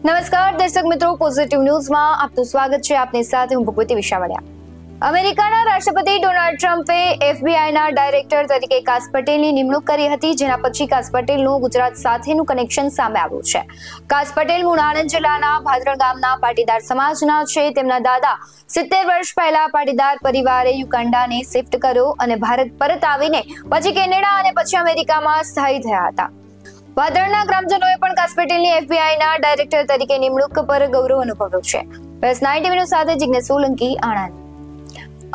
નમસ્કાર દર્શક મિત્રો, પોઝિટિવ ન્યૂઝમાં આપનું સ્વાગત છે. આપની સાથે હું ભગવતી વિશાવડિયા. અમેરિકાના રાષ્ટ્રપતિ ડોનાલ્ડ ટ્રમ્પે એફબીઆઈના ડાયરેક્ટર તરીકે કાસ પટેલની નિમણૂક કરી હતી, જેના પછી કાસ પટેલનું ગુજરાત સાથેનું કનેક્શન સામે આવ્યું છે. કાસ પટેલ મૂળ આણંદ જિલ્લાના ભાદરણ ગામના પાટીદાર સમાજના છે. તેમના દાદા 70 વર્ષ પહેલા પાટીદાર પરિવારે યુગાન્ડાને શિફ્ટ કર્યો અને ભારત પરત આવીને પછી કેનેડા અને પછી અમેરિકામાં સ્થાયી થયા હતા. ભાદરણના ગ્રામજનોએ પણ કાસ પટેલની એફબીઆઈના ડાયરેક્ટર તરીકે નિમણૂક પર ગૌરવ અનુભવ્યું છે. પ્રેસ 90 સાથે જિજ્ઞેશ સોલંકી, આણંદ.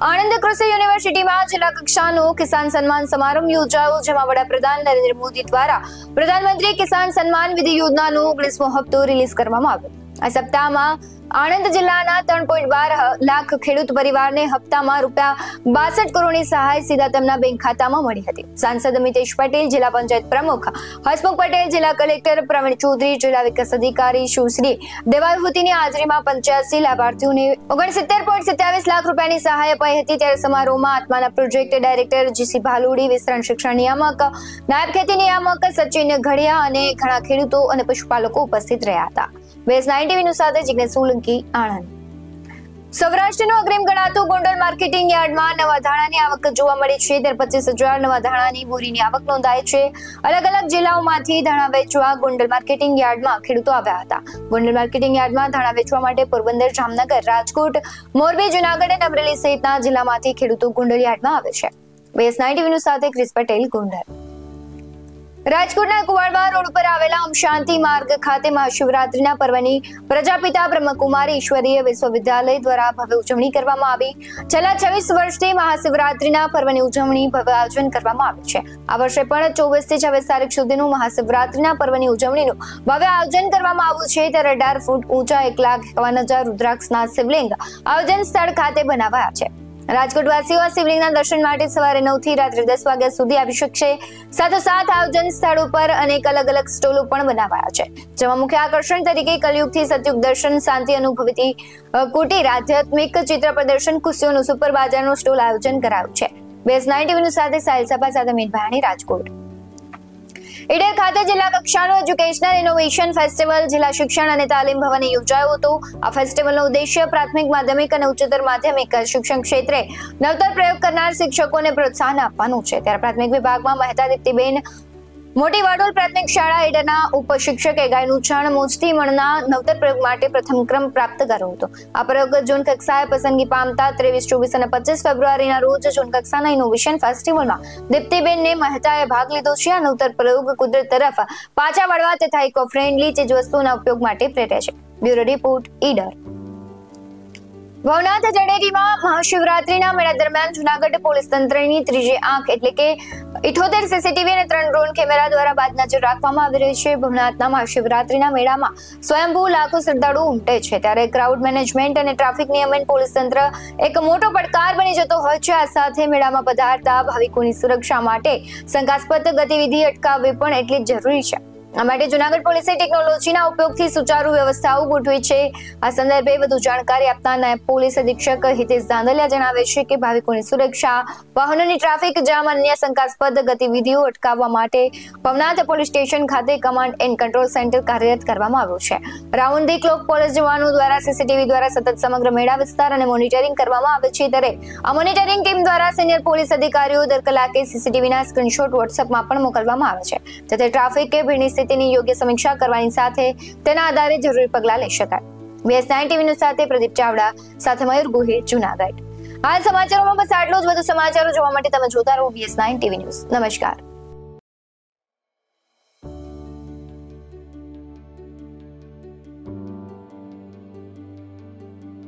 આણંદ કૃષિ યુનિવર્સિટીમાં જિલ્લા કક્ષાનો કિસાન સન્માન સમારંભ યોજાયો, જેમાં વડાપ્રધાન નરેન્દ્ર મોદી દ્વારા પ્રધાનમંત્રી કિસાન સન્માન નિધિ યોજનાનો 19મો હપ્તો રિલીઝ કરવામાં આવ્યો. આ સપ્તાહમાં આણંદ જિલ્લાના 3.12 લાખ ખેડૂત પરિવારને હપ્તામાં ₹62 કરોડની સહાય સીધા તેમના બેંક ખાતામાં મળી હતી. સાંસદ મિતેશ પટેલ, જિલ્લા પંચાયત પ્રમુખ હસમુખ પટેલ, જિલ્લા કલેક્ટર પ્રવીણ ચૌધરી, જિલ્લા વિકાસ અધિકારી સુશ્રી દેવાયુવતીની હાજરીમાં 85 લાભાર્થીઓને 69.27 લાખ રૂપિયાની સહાય અપાઈ હતી. ત્યારે સમારોહમાં આત્માના પ્રોજેક્ટ ડાયરેક્ટર જીસી ભાલુડી, વિસ્તરણ શિક્ષણ નિયામક, નાયબ ખેતી નિયામક સચિન ઘડિયા અને ઘણા ખેડૂતો અને પશુપાલકો ઉપસ્થિત રહ્યા હતા. પ્રેસ 90 સાથે જિજ્ઞેશ સોલંકી, આણંદ. સૌરાષ્ટ્રનું અગ્રીમ ગણાતું ગોંડલ માર્કેટિંગ યાર્ડમાં નવા ધાણાની આવક જોવા મળી છે. ત્યારે 25,000 નવા ધાણાની બોરીની આવક નોંધાઈ છે. અલગ અલગ જિલ્લાઓમાંથી ધાણા વેચવા ગોંડલ માર્કેટિંગ યાર્ડમાં ખેડૂતો આવ્યા હતા. ગોંડલ માર્કેટિંગ યાર્ડમાં ધાણા વેચવા માટે પોરબંદર, જામનગર, રાજકોટ, મોરબી, જુનાગઢ અને અમરેલી સહિતના જિલ્લામાંથી ખેડૂતો ગોંડલ યાર્ડમાં આવે છે. પ્રેસ 90 સાથે ક્રિસ પટેલ, ગોંડલ. રાજકોટના કુવાડવા રોડ પર આવેલા ઓમ શાંતિ માર્ગ ખાતે મહાશિવરાત્રીના પર્વની પ્રજાપિતા બ્રહ્મકુમારી ઈશ્વરીય વિશ્વવિદ્યાલય દ્વારા ભવ્ય ઉજવણી કરવામાં આવી. છેલ્લા 26 વર્ષથી મહાશિવરાત્રીના પર્વની ઉજવણી ભવ્ય આયોજન કરવામાં આવે છે. આ વર્ષે પણ 24 થી 26 તારીખ સુધીનું મહાશિવરાત્રીના પર્વની ઉજવણીનું ભવ્ય આયોજન કરવામાં આવ્યું છે. ત્યારે 18 ફૂટ ઊંચા 1,51,000 રુદ્રાક્ષના શિવલિંગ આયોજન સ્થળ ખાતે બનાવાયા છે. રાજકોટવાસીઓ આ શિવલિંગના દર્શન માટે સવારે 9 થી રાત્રે 10 વાગ્યા સુધી આવી શકશે. સાથોસાથ આયોજન સ્થળ ઉપર અનેક અલગ અલગ સ્ટોલો પણ બનાવાયા છે, જેમાં મુખ્ય આકર્ષણ તરીકે કલયુગથી સતયુગ દર્શન, શાંતિ અનુભવતી કુટીર, આધ્યાત્મિક ચિત્ર પ્રદર્શન, ખુશીઓનું સુપર બાજારનો સ્ટોલ આયોજન કરાયું છે. પ્રેસ 90 સાથે સાહિલ સભા સાથે મીનભાણી, રાજકોટ. ઈડર ખાતે જિલ્લા કક્ષાનો એજ્યુકેશનલ ઇનોવેશન ફેસ્ટિવલ જિલ્લા શિક્ષણ અને તાલીમ ભવને યોજાયો હતો. આ ફેસ્ટિવલનો ઉદ્દેશ્ય પ્રાથમિક, માધ્યમિક અને ઉચ્ચતર માધ્યમિક શિક્ષણ ક્ષેત્રે નવતર પ્રયોગ કરનાર શિક્ષકોને પ્રોત્સાહન આપવાનું છે. ત્યારે પ્રાથમિક વિભાગમાં મહેતા દીપ્તિબેન મોટી વાડોલ પ્રાથમિક શાળા ઈડરના ઉપશિક્ષકે ગાયનું છાણ મોજથી મણના નવતર પ્રયોગ માટે પ્રથમ ક્રમ પ્રાપ્ત કર્યો હતો. આ પ્રયોગ ઝોન કક્ષાએ પસંદગી પામતા 23, 24 અને 25 ફેબ્રુઆરીના રોજ ઝોન કક્ષાના ઇનોવેશન ફેસ્ટિવલમાં દીપ્તિબેનને મહેતાએ ભાગ લીધો છે. આ નવતર પ્રયોગ કુદરત તરફ પાછા વળવા તથા ઇકો ફ્રેન્ડલી ચીજવસ્તુઓના ઉપયોગ માટે પ્રેરે છે. Bureau report, Idar. ભવનાથ જડેરીમાં મહાશિવરાત્રીના મેળા દરમિયાન જૂનાગઢ પોલીસ તંત્રની ત્રીજી આંખ એટલે કે 78 સીસીટીવી અને 3 ડ્રોન કેમેરા દ્વારા બાદ નજર રાખવામાં આવી રહી છે. ભવનાથના મહાશિવરાત્રીના મેળામાં સ્વયંભૂ લાખો શ્રદ્ધાળુઓ ઉમટે છે. ત્યારે ક્રાઉડ મેનેજમેન્ટ અને ટ્રાફિક નિયમન પોલીસ તંત્ર એક મોટો પડકાર બની જતો હોય છે. આ સાથે મેળામાં પધારતા ભાવિકોની સુરક્ષા માટે શંકાસ્પદ ગતિવિધિ અટકાવવી પણ એટલી જ જરૂરી છે. આ માટે જૂનાગઢ પોલીસે ટેકનોલોજીના ઉપયોગથી સુચારુ વ્યવસ્થાઓ ગોઠવી છે. આ સંદર્ભે વધુ જાણકારી આપતા નાયબ પોલીસ અધિક્ષક હિતેશ ધાંધલિયા જણાવે છે કે ભાવિકોની સુરક્ષા, વાહનોની ટ્રાફિક જામ, અન્ય શંકાસ્પદ ગતિવિધિઓ અટકાવવા માટે ભવનાથ પોલીસ સ્ટેશન ખાતે કમાન્ડ એન્ડ કંટ્રોલ સેન્ટર કાર્યરત કરવામાં આવ્યું છે. રાઉન્ડ ધી ક્લોક પોલીસ જવાનો દ્વારા સીસીટીવી દ્વારા સતત સમગ્ર મેળા વિસ્તાર અને મોનિટરિંગ કરવામાં આવે છે. ત્યારે આ મોનિટરિંગ ટીમ દ્વારા સિનિયર પોલીસ અધિકારીઓ દર કલાકે સીસીટીવીના સ્ક્રીનશોટ વોટ્સએપમાં પણ મોકલવામાં આવે છે, જેથી ટ્રાફિક કે ભીડની સ્થિતિની યોગ્ય સમીક્ષા કરવાની સાથે તેના આધારે જરૂરી પગલાં લઈ શકાય. BS 9 સાથે પ્રદીપ ચાવડા સાથે મયુર ગોહિલ, જૂનાગઢ. હાલ સમાચારોમાં બસ આટલું જ. વધુ સમાચારો જોવા માટે તમે જોતા રહો BS 9 ટીવી ન્યૂઝ. નમસ્કાર.